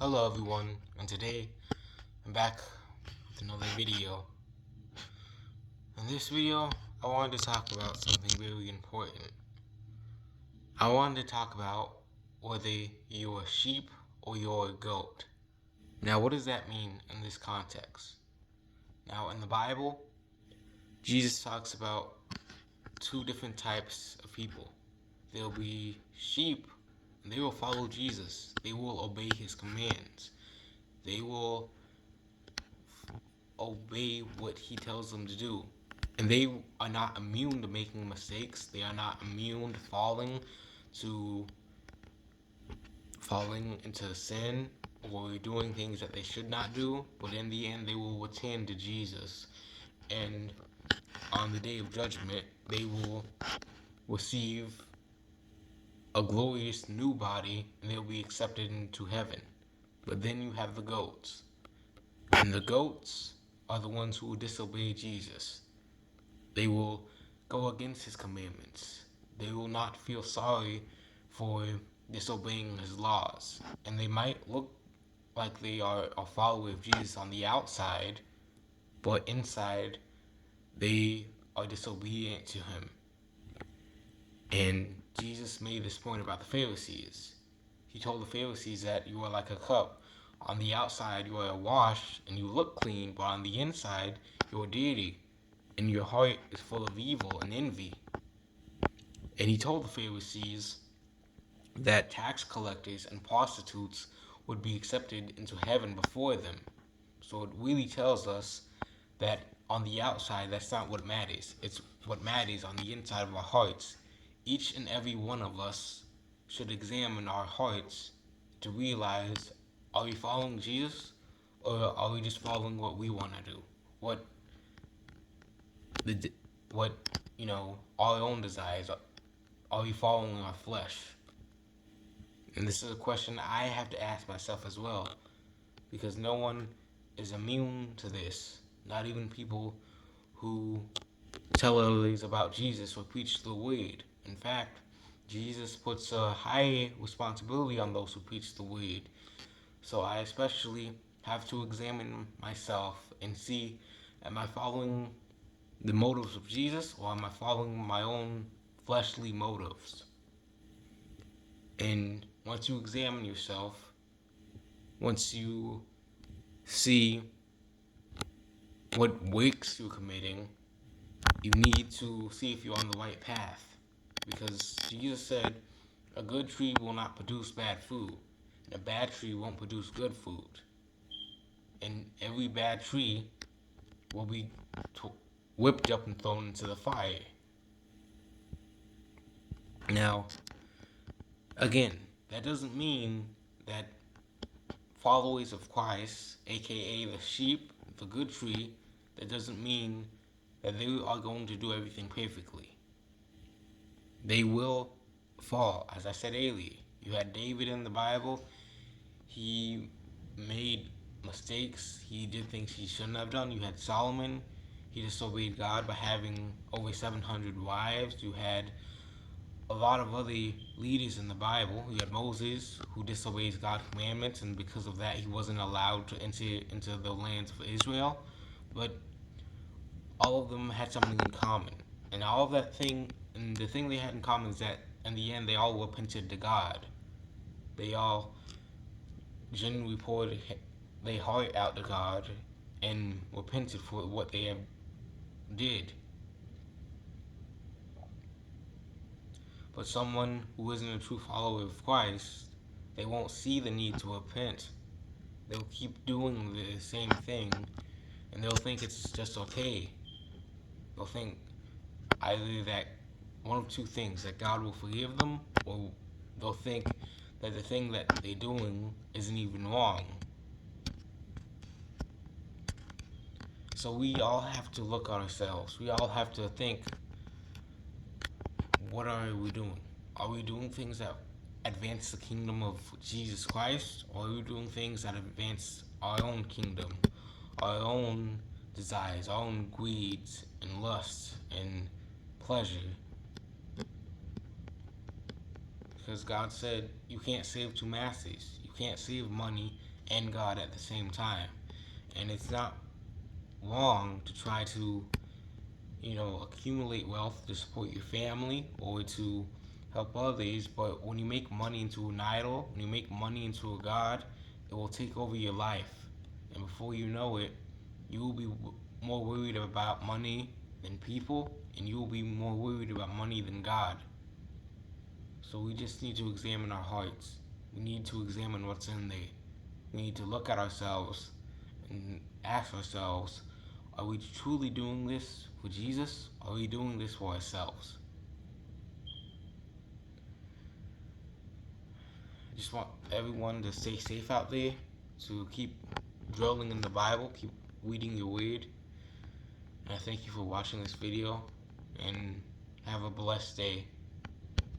Hello everyone, and today I'm back with another video. In this video, I wanted to talk about something very important. I wanted to talk about whether you're a sheep or you're a goat. Now, what does that mean in this context? Now, in the Bible, Jesus talks about two different types of people. There'll be sheep, and they will follow Jesus. They will obey his commands. They will obey what he tells them to do. And they are not immune to making mistakes. They are not immune to falling into sin or doing things that they should not do. But in the end, they will return to Jesus. And on the day of judgment, they will receive a glorious new body and they'll be accepted into heaven. But then you have the goats. And the goats are the ones who will disobey Jesus. They will go against his commandments. They will not feel sorry for disobeying his laws. And they might look like they are a follower of Jesus on the outside, but inside they are disobedient to him. And Jesus made this point about the Pharisees. He told the Pharisees that you are like a cup. On the outside you are washed and you look clean, but on the inside you are dirty and your heart is full of evil and envy. And he told the Pharisees that tax collectors and prostitutes would be accepted into heaven before them. So it really tells us that on the outside, that's not what matters. It's what matters on the inside of our hearts. Each and every one of us should examine our hearts to realize, are we following Jesus or are we just following what we want to do? What our own desires? Are we following our flesh? And this is a question I have to ask myself as well, because no one is immune to this. Not even people who tell others about Jesus or preach the word. In fact, Jesus puts a high responsibility on those who preach the word. So I especially have to examine myself and see, am I following the motives of Jesus or am I following my own fleshly motives? And once you examine yourself, once you see what works you're committing, you need to see if you're on the right path. Because Jesus said, a good tree will not produce bad food, and a bad tree won't produce good food. And every bad tree will be whipped up and thrown into the fire. Now, again, that doesn't mean that followers of Christ, aka the sheep, the good tree, that doesn't mean that they are going to do everything perfectly. They will fall. As I said earlier, you had David in the Bible. He made mistakes. He did things he shouldn't have done. You had Solomon. He disobeyed God by having over 700 wives. You had a lot of other leaders in the Bible. You had Moses, who disobeys God's commandments, and because of that, he wasn't allowed to enter into the lands of Israel. But all of them had something in common, and the thing they had in common is that in the end, they all repented to God. They all genuinely poured their heart out to God and repented for what they did. But someone who isn't a true follower of Christ, they won't see the need to repent. They'll keep doing the same thing, and they'll think it's just okay. They'll think either that one of two things, that God will forgive them, or they'll think that the thing that they're doing isn't even wrong. So we all have to look at ourselves. We all have to think, what are we doing? Are we doing things that advance the kingdom of Jesus Christ? Or are we doing things that advance our own kingdom, our own desires, our own greeds and lusts and pleasure? Because God said you can't serve two masters. You can't serve money and God at the same time. And it's not wrong to try to, accumulate wealth to support your family or to help others, but when you make money into an idol, when you make money into a god, it will take over your life. And before you know it, you will be more worried about money than people, and you will be more worried about money than God. So we just need to examine our hearts. We need to examine what's in there. We need to look at ourselves and ask ourselves, are we truly doing this for Jesus? Or are we doing this for ourselves? I just want everyone to stay safe out there, to keep dwelling in the Bible, keep reading your word. And I thank you for watching this video, and have a blessed day.